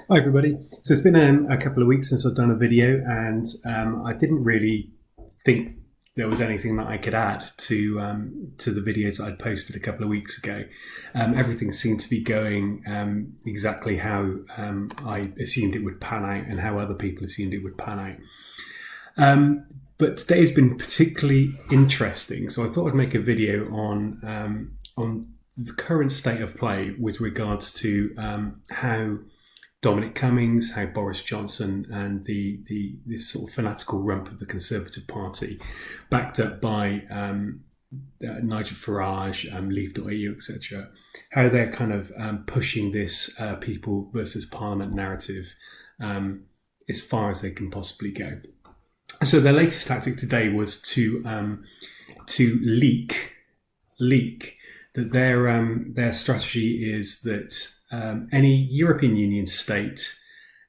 Hi everybody. So it's been a couple of weeks since I've done a video, and I didn't really think there was anything that I could add to the videos that I'd posted a couple of weeks ago. Everything seemed to be going exactly how I assumed it would pan out, and how other people assumed it would pan out. But today has been particularly interesting, so I thought I'd make a video on the current state of play with regards to how Dominic Cummings, how Boris Johnson and this sort of fanatical rump of the Conservative Party, backed up by Nigel Farage, Leave.EU, etc., how they're kind of pushing this people versus Parliament narrative as far as they can possibly go. So their latest tactic today was to leak that their strategy is that any European Union state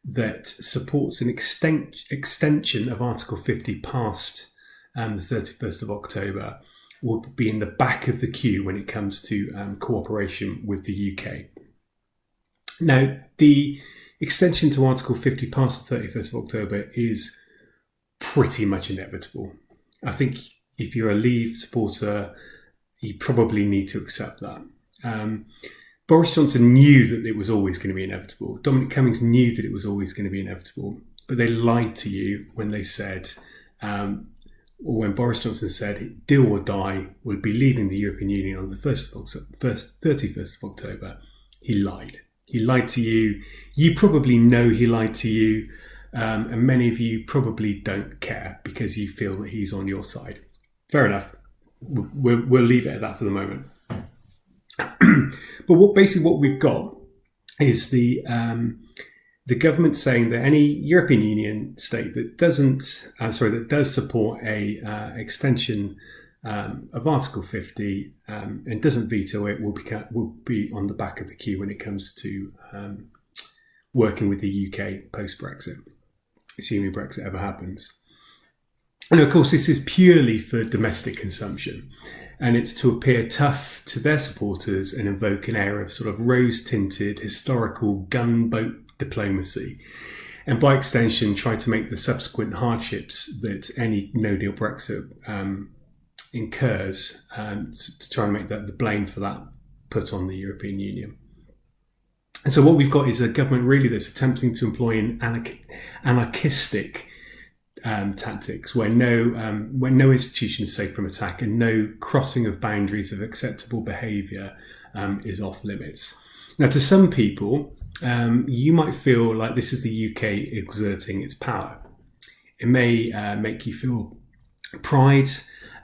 that supports an extension of Article 50 past the 31st of October will be in the back of the queue when it comes to cooperation with the UK. Now, the extension to Article 50 past the 31st of October is pretty much inevitable. I think if you're a Leave supporter, you probably need to accept that. Boris Johnson knew that it was always going to be inevitable. Dominic Cummings knew that it was always going to be inevitable. But they lied to you when they said, or when Boris Johnson said, deal or die, we'll be leaving the European Union on the 31st of October. He lied. He lied to you. You probably know he lied to you. And many of you probably don't care because you feel that he's on your side. Fair enough. We'll leave it at that for the moment. But what we've got is the government saying that any European Union state that does support a extension of Article 50 and doesn't veto it will be on the back of the queue when it comes to working with the UK post Brexit, assuming Brexit ever happens. And of course, this is purely for domestic consumption, and it's to appear tough to their supporters and invoke an air of sort of rose-tinted historical gunboat diplomacy, and by extension try to make the subsequent hardships that any no-deal Brexit incurs, to try and make the blame for that put on the European Union. And so what we've got is a government really that's attempting to employ an anarchistic tactics where no institution is safe from attack and no crossing of boundaries of acceptable behaviour is off limits. Now, to some people, you might feel like this is the UK exerting its power. It may make you feel pride,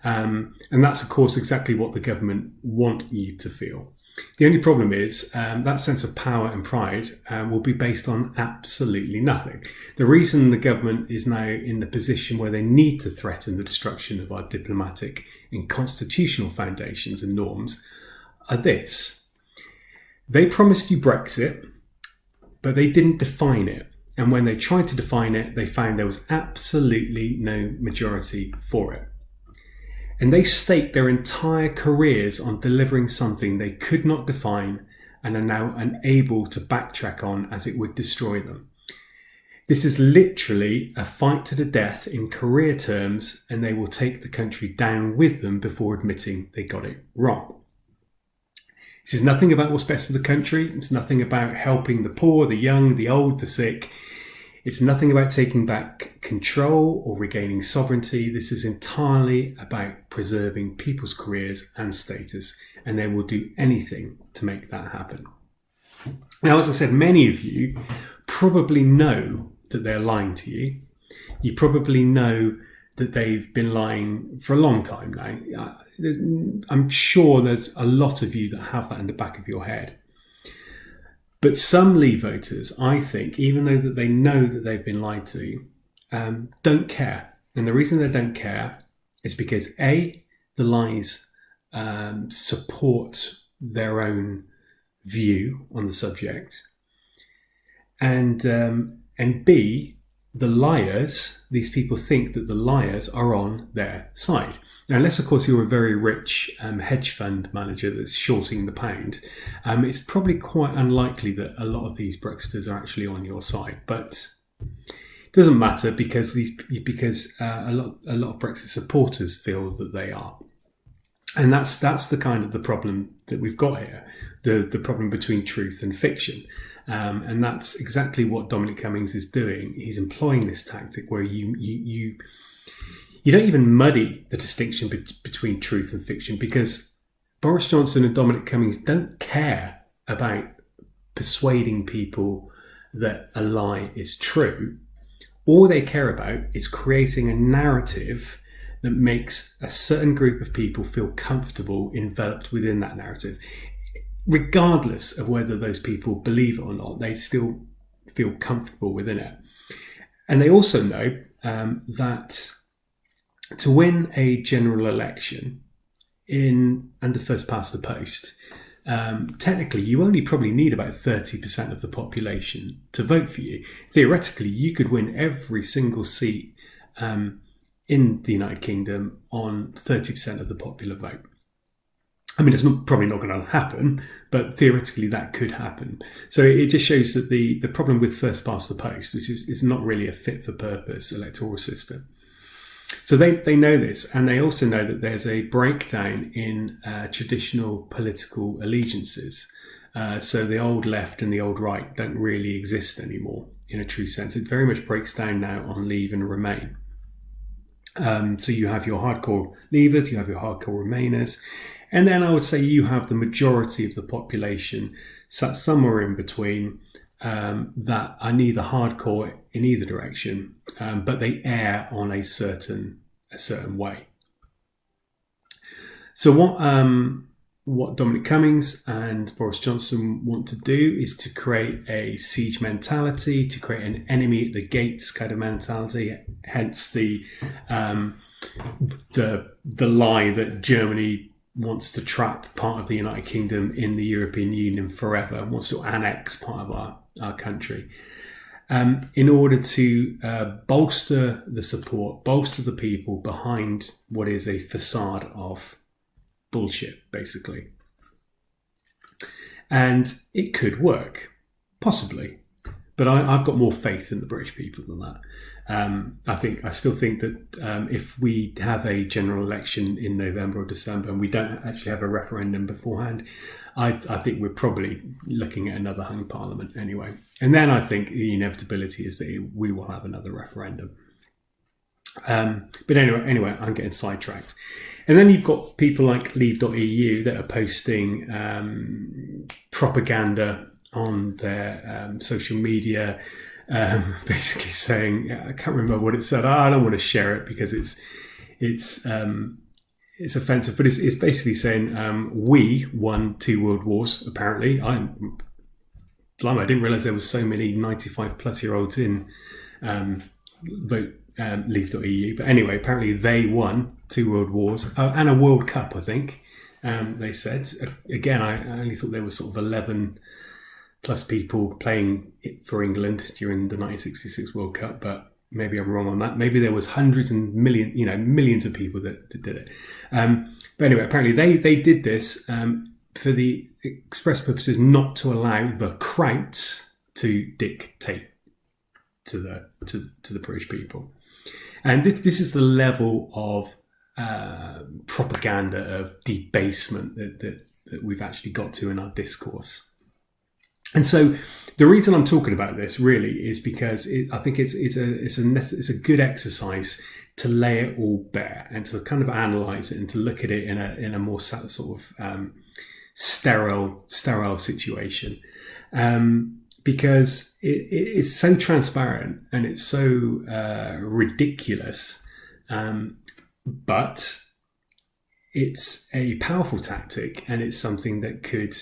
and that's, of course, exactly what the government want you to feel. The only problem is that sense of power and pride will be based on absolutely nothing. The reason the government is now in the position where they need to threaten the destruction of our diplomatic and constitutional foundations and norms are this. They promised you Brexit, but they didn't define it. And when they tried to define it, they found there was absolutely no majority for it. And they staked their entire careers on delivering something they could not define and are now unable to backtrack on, as it would destroy them. This is literally a fight to the death in career terms, and they will take the country down with them before admitting they got it wrong. This is nothing about what's best for the country. It's nothing about helping the poor, the young, the old, the sick. It's nothing about taking back control or regaining sovereignty. This is entirely about preserving people's careers and status, and they will do anything to make that happen. Now, as I said, many of you probably know that they're lying to you. You probably know that they've been lying for a long time now. I'm sure there's a lot of you that have that in the back of your head. But some Leave voters, I think, even though that they know that they've been lied to, don't care. And the reason they don't care is because A, the lies support their own view on the subject, and B, the liars, these people think that the liars are on their side. Now, unless, of course, you're a very rich hedge fund manager that's shorting the pound, it's probably quite unlikely that a lot of these Brexiters are actually on your side. But it doesn't matter because a lot of Brexit supporters feel that they are. And that's the kind of the problem that we've got here, the problem between truth and fiction. And that's exactly what Dominic Cummings is doing. He's employing this tactic where you don't even muddy the distinction between truth and fiction, because Boris Johnson and Dominic Cummings don't care about persuading people that a lie is true. All they care about is creating a narrative that makes a certain group of people feel comfortable enveloped within that narrative. Regardless of whether those people believe it or not, they still feel comfortable within it. And they also know that to win a general election under first past the post, technically you only probably need about 30% of the population to vote for you. Theoretically, you could win every single seat in the United Kingdom on 30% of the popular vote. I mean, it's probably not going to happen, but theoretically that could happen. So it just shows that the problem with first past the post, which is not really a fit for purpose electoral system. So they know this, and they also know that there's a breakdown in traditional political allegiances. So the old left and the old right don't really exist anymore in a true sense. It very much breaks down now on Leave and Remain. So you have your hardcore Leavers, you have your hardcore Remainers, and then I would say you have the majority of the population sat somewhere in between that are neither hardcore in either direction, but they err on a certain way. So what Dominic Cummings and Boris Johnson want to do is to create a siege mentality, to create an enemy at the gates kind of mentality. Hence the lie that Germany wants to trap part of the United Kingdom in the European Union forever, wants to annex part of our country, in order to bolster the support, bolster the people behind what is a facade of bullshit, basically. And it could work, possibly, but I've got more faith in the British people than that. I still think that if we have a general election in November or December and we don't actually have a referendum beforehand, I think we're probably looking at another hung parliament anyway. And then I think the inevitability is that we will have another referendum. But anyway, I'm getting sidetracked. And then you've got people like Leave.EU that are posting propaganda on their social media, basically saying, I can't remember what it said. I don't want to share it because it's offensive, but it's basically saying we won 2 world wars. Apparently, I didn't realize there were so many 95-plus-year-olds in vote Leave.EU. But anyway, apparently they won 2 world wars and a World Cup, I think. They said. Again, I only thought there were sort of 11 plus people playing it for England during the 1966 World Cup, but maybe I'm wrong on that. Maybe there was hundreds and millions of people that did it. But anyway, apparently they did this for the express purposes not to allow the Krauts to dictate to the British people. And this is the level of propaganda, of debasement that we've actually got to in our discourse. And so the reason I'm talking about this really is because I think it's a good exercise to lay it all bare and to kind of analyse it and to look at it in a more sort of sterile situation, because it's so transparent and it's so ridiculous, but it's a powerful tactic and it's something that could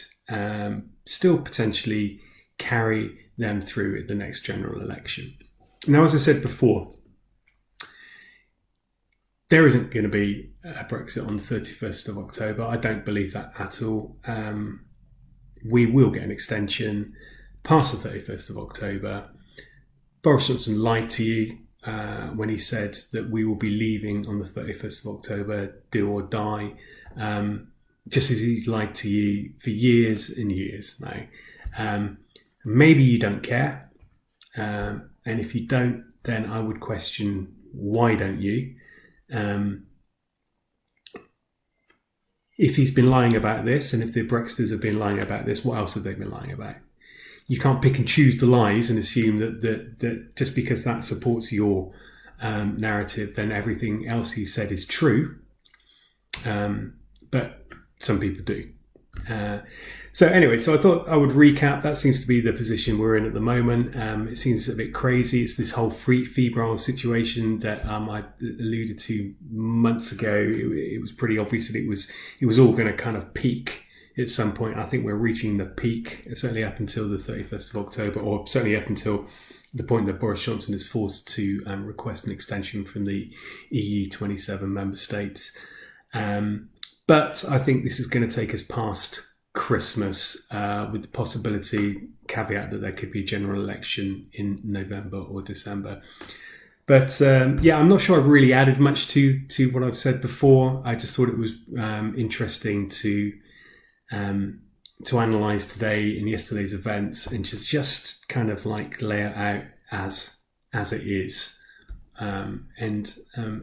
still potentially carry them through at the next general election. Now, as I said before, there isn't going to be a Brexit on the 31st of October. I don't believe that at all. We will get an extension past the 31st of October. Boris Johnson lied to you when he said that we will be leaving on the 31st of October, do or die, just as he's lied to you for years and years now. Maybe you don't care, and if you don't, then I would question, why don't you? If he's been lying about this, and if the Brexiters have been lying about this, what else have they been lying about? You can't pick and choose the lies and assume that just because that supports your narrative, then everything else he said is true. But some people do. So anyway, so I thought I would recap. That seems to be the position we're in at the moment. It seems a bit crazy. It's this whole febrile situation that I alluded to months ago. It was pretty obvious that it was all going to kind of peak at some point. I think we're reaching the peak, certainly up until the 31st of October, or certainly up until the point that Boris Johnson is forced to request an extension from the EU 27 member states. But I think this is going to take us past Christmas, with the possibility, caveat, that there could be a general election in November or December. But I'm not sure I've really added much to what I've said before. I just thought it was interesting to analyse today and yesterday's events, and just kind of like lay it out as it is. And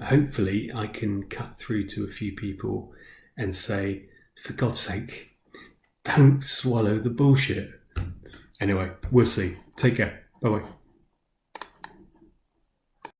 hopefully I can cut through to a few people and say, for God's sake, don't swallow the bullshit. Anyway, we'll see. Take care. Bye-bye.